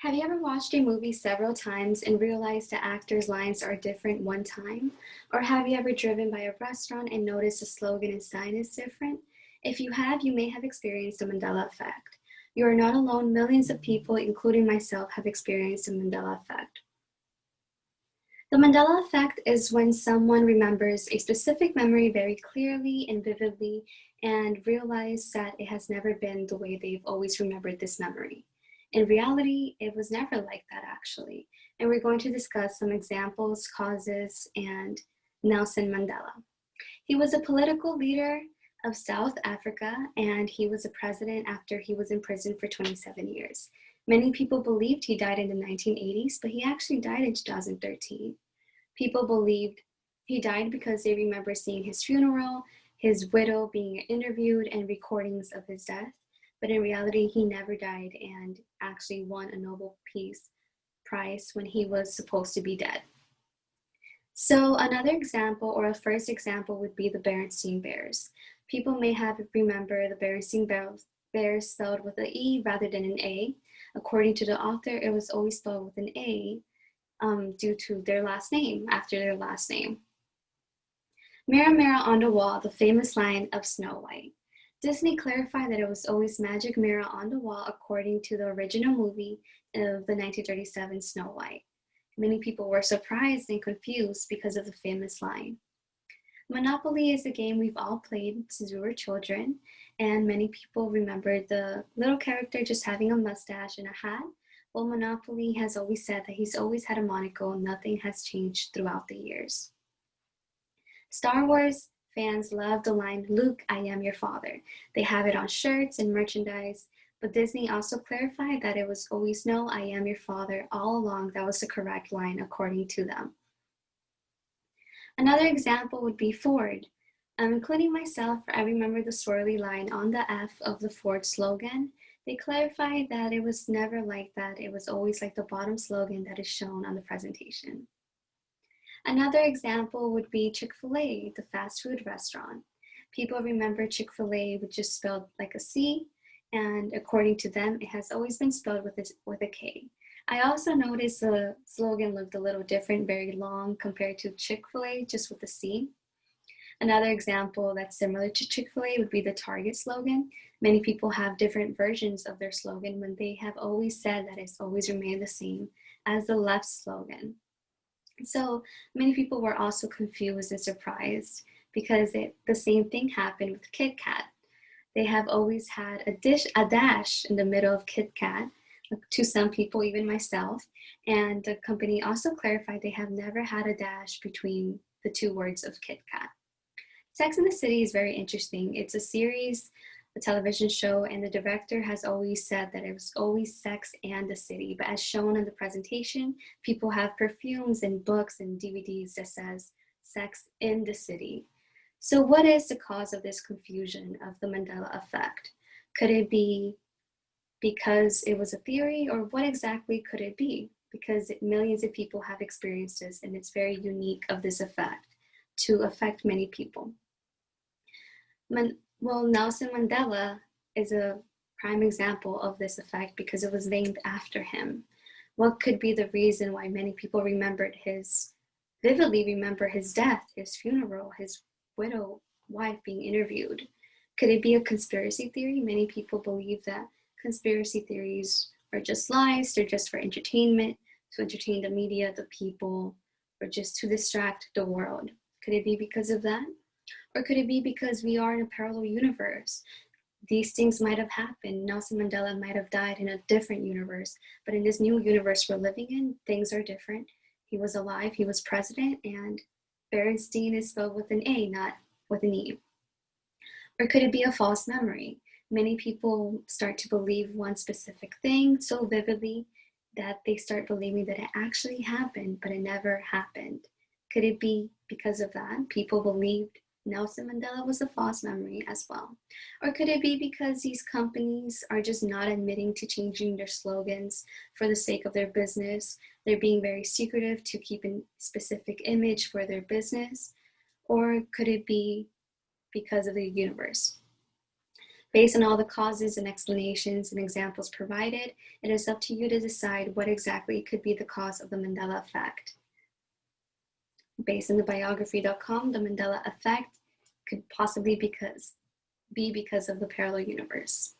Have you ever watched a movie several times and realized the actors' lines are different one time? Or have you ever driven by a restaurant and noticed the slogan and sign is different? If you have, you may have experienced the Mandela effect. You are not alone. Millions of people, including myself, have experienced the Mandela effect. The Mandela effect is when someone remembers a specific memory very clearly and vividly and realize that it has never been the way they've always remembered this memory. In reality, it was never like that actually. And we're going to discuss some examples, causes, and Nelson Mandela. He was a political leader of South Africa, and he was a president after he was in prison for 27 years. Many people believed he died in the 1980s, but he actually died in 2013. People believed he died because they remember seeing his funeral, his widow being interviewed, and recordings of his death. But in reality, he never died and actually won a Nobel Peace Prize when he was supposed to be dead. So another example, or a first example, would be the Berenstain Bears. People may have remember the Berenstain Bears spelled with an E rather than an A. According to the author, it was always spelled with an A due to their last name, after their last name. Mirror, mirror on the wall, the famous line of Snow White. Disney clarified that it was always magic mirror on the wall according to the original movie of the 1937 Snow White. Many people were surprised and confused because of the famous line. Monopoly is a game we've all played since we were children, and many people remember the little character just having a mustache and a hat. Well, Monopoly has always said that he's always had a monocle. Nothing has changed throughout the years. Star Wars fans love the line, "Luke, I am your father." They have it on shirts and merchandise, but Disney also clarified that it was always, "No, I am your father," all along. That was the correct line according to them. Another example would be Ford. Including myself, I remember the swirly line on the F of the Ford slogan. They clarified that it was never like that. It was always like the bottom slogan that is shown on the presentation. Another example would be Chick-fil-A, the fast food restaurant. People remember Chick-fil-A was just spelled like a C, and according to them, it has always been spelled with a K. I also noticed the slogan looked a little different, very long compared to Chick-fil-A, just with a C. Another example that's similar to Chick-fil-A would be the Target slogan. Many people have different versions of their slogan when they have always said that it's always remained the same as the left slogan. So many people were also confused and surprised because the same thing happened with Kit Kat. They have always had a dash in the middle of Kit Kat, to some people, even myself. And the company also clarified they have never had a dash between the two words of Kit Kat. Sex and the City is very interesting. It's a series, a television show, and the director has always said that it was always Sex and the City. But as shown in the presentation, people have perfumes and books and DVDs that says Sex in the City. So what is the cause of this confusion of the Mandela effect? Could it be because it was a theory, or what exactly could it be? Because millions of people have experienced this, and it's very unique of this effect to affect many people. Well, Nelson Mandela is a prime example of this effect because it was named after him. What could be the reason why many people vividly remember his death, his funeral, his widow wife being interviewed? Could it be a conspiracy theory? Many people believe that conspiracy theories are just lies, they're just for entertainment, to entertain the media, the people, or just to distract the world. Could it be because of that? Or could it be because we are in a parallel universe? These things might have happened. Nelson Mandela might have died in a different universe, but in this new universe we're living in, things are different. He was alive, he was president, and Berenstain is spelled with an A, not with an E. Or could it be a false memory? Many people start to believe one specific thing so vividly that they start believing that it actually happened, but it never happened. Could it be because of that? People believed Nelson Mandela was a false memory as well. Or could it be because these companies are just not admitting to changing their slogans for the sake of their business? They're being very secretive to keep a specific image for their business? Or could it be because of the universe? Based on all the causes and explanations and examples provided, it is up to you to decide what exactly could be the cause of the Mandela effect. Based on the biography.com, the Mandela effect could possibly be because of the parallel universe.